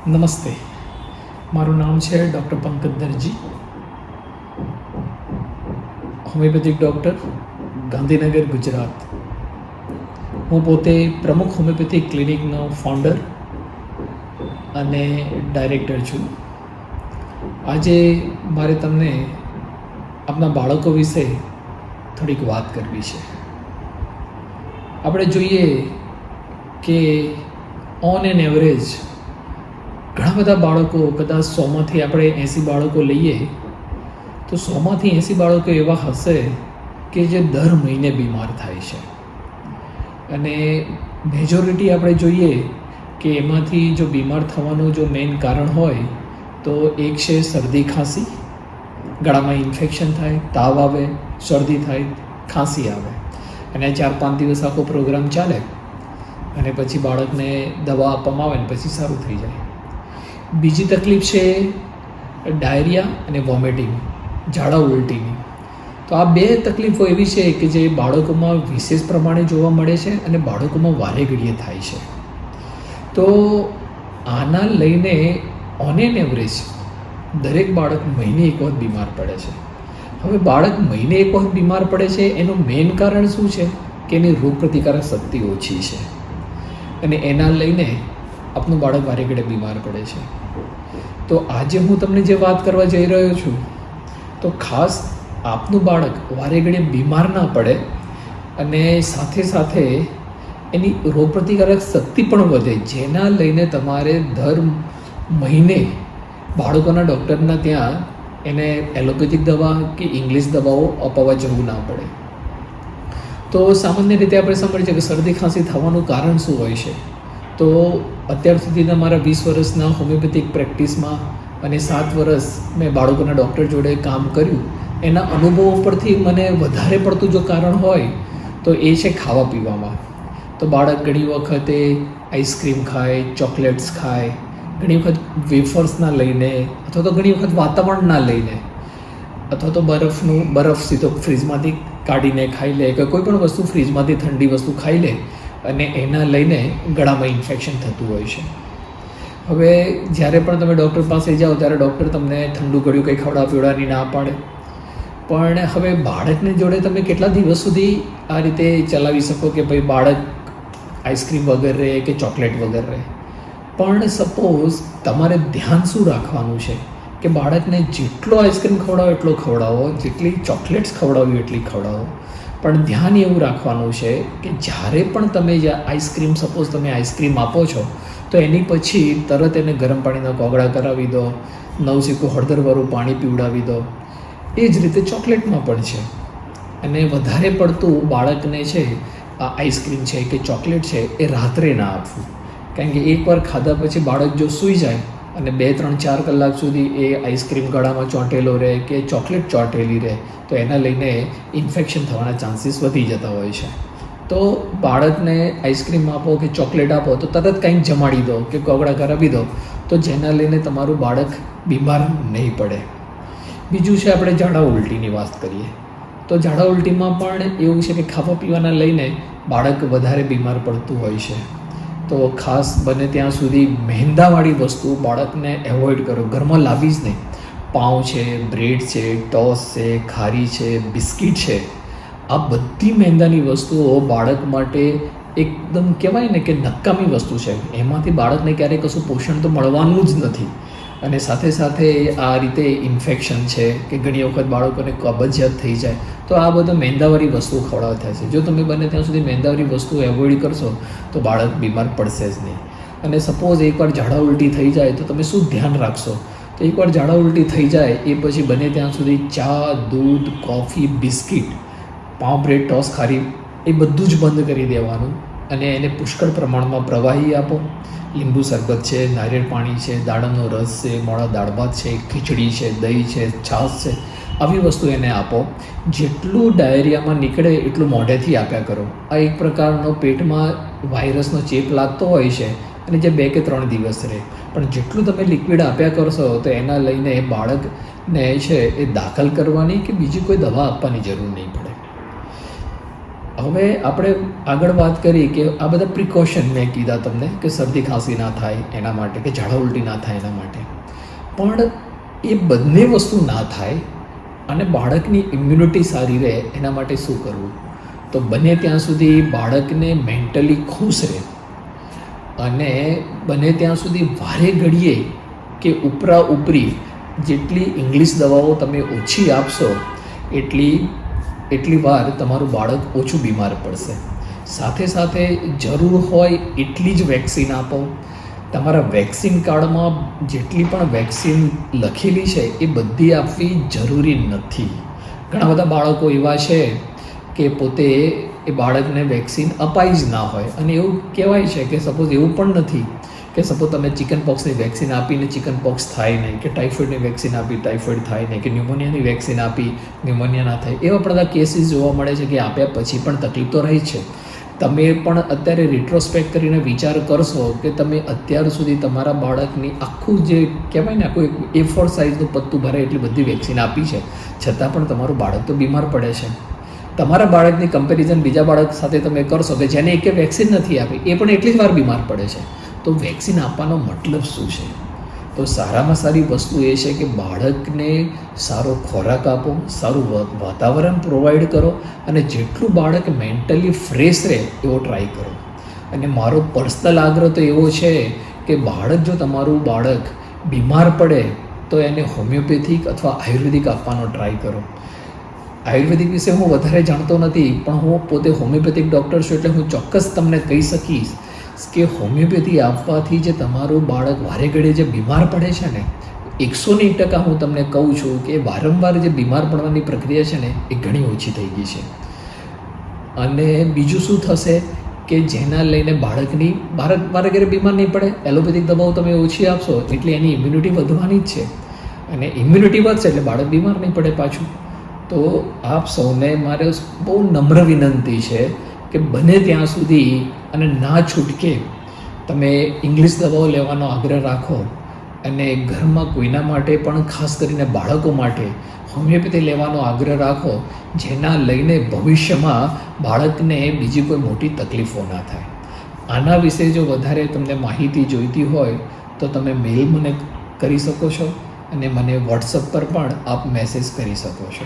નમસ્તે, મારું નામ છે ડૉક્ટર પંકજ દરજી, હોમિયોપેથિક ડૉક્ટર, ગાંધીનગર, ગુજરાત. હું પોતે પ્રમુખ હોમિયોપેથિક ક્લિનિકનો ફાઉન્ડર અને ડાયરેક્ટર છું. આજે મારે તમને આપણા બાળકો વિશે થોડીક વાત કરવી છે. આપણે જોઈએ કે ઓન એન એવરેજ ઘણા બધા બાળકો, કદાચ 100માંથી આપણે 80 બાળકો લઈએ તો 100માંથી 80 બાળકો એવા હશે કે જે દર મહિને બીમાર થાય છે. અને મેજોરિટી આપણે જોઈએ કે એમાંથી જો બીમાર થવાનું જો મેઇન કારણ હોય તો એક છે શરદી ખાંસી, ગળામાં ઇન્ફેક્શન થાય, તાવ આવે, શરદી થાય, ખાંસી આવે અને 4-5 દિવસ આખો પ્રોગ્રામ ચાલે અને પછી બાળકને દવા આપવામાં આવે ને પછી સારું થઈ જાય. બીજી તકલીફ છે ડાયરિયા અને વોમિટિંગ, ઝાડા ઉલટીની. તો આ બે તકલીફો એવી છે કે જે બાળકોમાં વિશેષ પ્રમાણે જોવા મળે છે અને બાળકોમાં વારે ઘડીએ થાય છે. તો આના લઈને ઓન એન એવરેજ દરેક બાળક મહિને એક વખત બીમાર પડે છે. હવે બાળક મહિને એક વખત બીમાર પડે છે એનું મેઇન કારણ શું છે કે એની રોગપ્રતિકારક શક્તિ ઓછી છે અને એના લઈને આપનું બાળક વારે ઘડીએ બીમાર પડે છે. તો આજે હું તમને જે વાત કરવા જઈ રહ્યો છું તો ખાસ આપનું બાળક વારે ઘડીએ બીમાર ના પડે અને સાથે સાથે એની રોગપ્રતિકારક શક્તિ પણ વધે, જેના લઈને તમારે દર મહિને બાળકોના ડૉક્ટરના ત્યાં એને એલોપેથિક દવા કે ઇંગ્લિશ દવાઓ અપાવવા જવું ના પડે. તો સામાન્ય રીતે આપણે સાંભળીએ કે શરદી ખાંસી થવાનું કારણ શું હોય છે. તો અત્યાર સુધીના મારા 20 વર્ષના હોમિયોપેથિક પ્રેક્ટિસમાં અને 7 વર્ષ મેં બાળકોના ડૉક્ટર જોડે કામ કર્યું, એના અનુભવો પરથી મને વધારે પડતું જો કારણ હોય તો એ છે ખાવા પીવામાં. તો બાળક ઘણી વખતે આઈસ્ક્રીમ ખાય, ચોકલેટ્સ ખાય, ઘણી વખત વેફર્સના લઈને અથવા તો ઘણી વખત વાતાવરણના લઈને અથવા તો બરફ સીધો ફ્રીજમાંથી કાઢીને ખાઈ લે કે કોઈ પણ વસ્તુ ફ્રીજમાંથી ઠંડી વસ્તુ ખાઈ લે અને એના લઈને ગળામાં ઇન્ફેક્શન થતું હોય છે. હવે જ્યારે પણ તમે ડૉક્ટર પાસે જાઓ ત્યારે ડૉક્ટર તમને ઠંડુ ગળ્યું કંઈ પીવડાવવાની ના પાડે, પણ હવે બાળકની જોડે તમે કેટલા દિવસ સુધી આ રીતે ચલાવી શકો કે ભાઈ બાળક આઈસ્ક્રીમ વગર રહે કે ચોકલેટ વગર રહે. પણ સપોઝ તમારે ધ્યાન શું રાખવાનું છે કે બાળકને જેટલો આઈસ્ક્રીમ ખવડાવો એટલો ખવડાવો, જેટલી ચોકલેટ્સ ખવડાવી એટલી ખવડાવો, પણ ધ્યાન એવું રાખવાનું છે કે જ્યારે પણ તમે આઈસ્ક્રીમ, સપોઝ તમે આઈસ્ક્રીમ આપો છો તો એની પછી તરત એને ગરમ પાણીના કોગળા કરાવી દો, નવશેકું હળદરવાળું પાણી પીવડાવી દો. એ જ રીતે ચોકલેટમાં પણ છે. અને વધારે પડતું બાળકને છે આ આઈસ્ક્રીમ છે કે ચોકલેટ છે એ રાત્રે ના આપવું, કારણ કે એકવાર ખાધા પછી બાળક જો સૂઈ જાય અને 2-3-4 કલાક સુધી એ આઈસ્ક્રીમ ગળામાં ચોંટેલો રહે કે ચોકલેટ ચોંટેલી રહે તો એના લઈને ઇન્ફેક્શન થવાના ચાન્સીસ વધી જતા હોય છે. તો બાળકને આઈસ્ક્રીમ આપો કે ચોકલેટ આપો તો તરત કંઈક જમાડી દો કે કોગળા કરાવી દો, તો જેના લઈને તમારું બાળક બીમાર નહીં પડે. બીજું છે આપણે ઝાડા ઉલટીની વાત કરીએ તો ઝાડા ઉલટીમાં પણ એવું છે કે ખાવા પીવાના લઈને બાળક વધારે બીમાર પડતું હોય છે. તો ખાસ બને ત્યાં સુધી મહેંદાવાળી વસ્તુ બાળકને એવોઇડ કરો, ઘરમાં લાવી જ નહીં. પાઉં છે, બ્રેડ છે, ટોસ છે, ખારી છે, બિસ્કિટ છે, આ બધી મહેંદાની વસ્તુઓ બાળક માટે એકદમ કહેવાય ને કે નકામી વસ્તુ છે. એમાંથી બાળકને ક્યારેય કશું પોષણ તો મળવાનું જ નથી. અને સાથે સાથે આ રીતે ઇન્ફેક્શન છે કે ઘણી વખત બાળકોને કબજિયાત થઈ જાય, તો આ બધું મહેંદાવાળી વસ્તુઓ ખવડાવવા થાય છે. જો તમે બને ત્યાં સુધી મહેંદાવાળી વસ્તુઓ એવોઇડ કરશો તો બાળક બીમાર પડશે જ નહીં. અને સપોઝ એકવાર ઝાડા ઉલટી થઈ જાય તો તમે શું ધ્યાન રાખશો, તો એકવાર ઝાડા ઉલટી થઈ જાય એ પછી બને ત્યાં સુધી ચા, દૂધ, કોફી, બિસ્કિટ, પાઉં, બ્રેડ, ટોસ, ખારી એ બધું જ બંધ કરી દેવાનું અને એને પુષ્કળ પ્રમાણમાં પ્રવાહી આપો. લીંબુ શરબત છે, નારિયેળ પાણી છે, દાડમનો રસ છે, મોળા દાળ ભાત છે, ખીચડી છે, દહીં છે, છાશ છે, આવી વસ્તુ એને આપો. જેટલું ડાયરિયામાં નીકળે એટલું મોઢેથી આપ્યા કરો. આ એક પ્રકારનો પેટમાં વાયરસનો ચેપ લાગતો હોય છે અને જે 2 કે 3 દિવસ રહે, પણ જેટલું તમે લિક્વિડ આપ્યા કરશો તો એના લઈને બાળકને છે એ દાખલ કરવાની કે બીજી કોઈ દવા આપવાની જરૂર નહીં પડે. હવે આપણે આગળ વાત કરી કે આ બધા પ્રિકોશન મેં કીધા તમને કે શરદી ખાંસી ના થાય એના માટે, કે ઝાડા ઉલટી ના થાય એના માટે, પણ એ બંને વસ્તુ ના થાય અને બાળકની ઇમ્યુનિટી સારી રહે એના માટે શું કરવું? તો બને ત્યાં સુધી બાળકને મેન્ટલી ખુશ રહે અને બને ત્યાં સુધી વારે ઘડીએ કે ઉપરા ઉપરી જેટલી ઇંગ્લિશ દવાઓ તમે ઓછી આપશો એટલી વાર તમારું બાળક ઓછું બીમાર પડશે. સાથે સાથે જરૂર હોય એટલી જ વેક્સિન આપો. તમારા વેક્સિન કાર્ડમાં જેટલી પણ વેક્સિન લખેલી છે એ બધી આપવી જરૂરી નથી. ઘણા બધા બાળકો એવા છે કે પોતે એ બાળકને વેક્સિન અપાઈ જ ના હોય, અને એવું કહેવાય છે કે સપોઝ એવું પણ નથી કે સપોઝ તમે ચિકન પોક્સની વેક્સિન આપીને ચિકન પોક્સ થાય નહીં, કે ટાઇફોઇડની વેક્સિન આપી ટાઇફોઇડ થાય નહીં, કે ન્યુમોનિયાની વેક્સિન આપી ન્યુમોનિયા ના થાય. એવા બધા કેસીસ જોવા મળે છે કે આપ્યા પછી પણ તકલીફ તો રહી છે. તમે પણ અત્યારે રિટ્રોસ્પેક્ટ કરીને વિચાર કરશો કે તમે અત્યાર સુધી તમારા બાળકની આખું જે કહેવાય ને આખું A4 સાઇઝનું પત્તું ભરે એટલી બધી વેક્સિન આપી છે, છતાં પણ તમારું બાળક તો બીમાર પડે છે. તમારા બાળકની કમ્પેરિઝન બીજા બાળક સાથે તમે કરશો કે જેને એકે વેક્સિન નથી આપી, એ પણ એટલી જ વાર બીમાર પડે છે. તો વેક્સિન આપવાનો મતલબ શું છે? તો સારામાં સારી વસ્તુ એ છે કે બાળકને સારો ખોરાક આપો, સારું વાતાવરણ પ્રોવાઈડ કરો, અને જેટલું બાળક મેન્ટલી ફ્રેશ રહે એવો ટ્રાય કરો. અને મારો પર્સનલ આગ્રહ તો એવો છે કે જો તમારું બાળક બીમાર પડે તો એને હોમિયોપેથિક અથવા આયુર્વેદિક આપવાનો ટ્રાય કરો. આયુર્વેદિક વિશે હું વધારે જાણતો નથી, પણ હું પોતે હોમિયોપેથિક ડૉક્ટર છું એટલે હું ચોક્કસ તમને કહી શકીશ કે હોમિયોપેથી આપવાથી જે તમારું બાળક વારે ઘડીએ જે બીમાર પડે છે ને, 109% હું તમને કહું છું કે વારંવાર જે બીમાર પડવાની પ્રક્રિયા છે ને એ ઘણી ઓછી થઈ ગઈ છે. અને બીજું શું થશે કે જેના લઈને બાળક વારે ઘરે બીમાર નહીં પડે. એલોપેથિક દવાઓ તમે ઓછી આપશો એટલે એની ઇમ્યુનિટી વધવાની જ છે, અને ઇમ્યુનિટી વધશે એટલે બાળક બીમાર નહીં પડે પાછું. તો આપ સૌને મારે બહુ નમ્ર વિનંતી છે કે બને ત્યાં સુધી અને ના છૂટકે તમે ઇંગ્લિશ દવાઓ લેવાનો આગ્રહ રાખો, અને ઘરમાં કોઈના માટે પણ ખાસ કરીને બાળકો માટે હોમિયોપેથી લેવાનો આગ્રહ રાખો, જેના લઈને ભવિષ્યમાં બાળકને બીજી કોઈ મોટી તકલીફો ના થાય. આના વિશે જો વધારે તમને માહિતી જોઈતી હોય તો તમે મેલ મને કરી શકો છો, અને મને વોટ્સઅપ પર પણ આપ મેસેજ કરી શકો છો.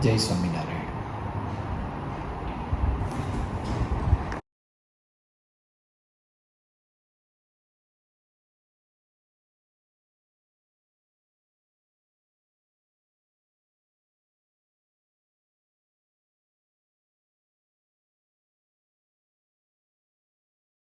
જય સ્વામિનારાયણ.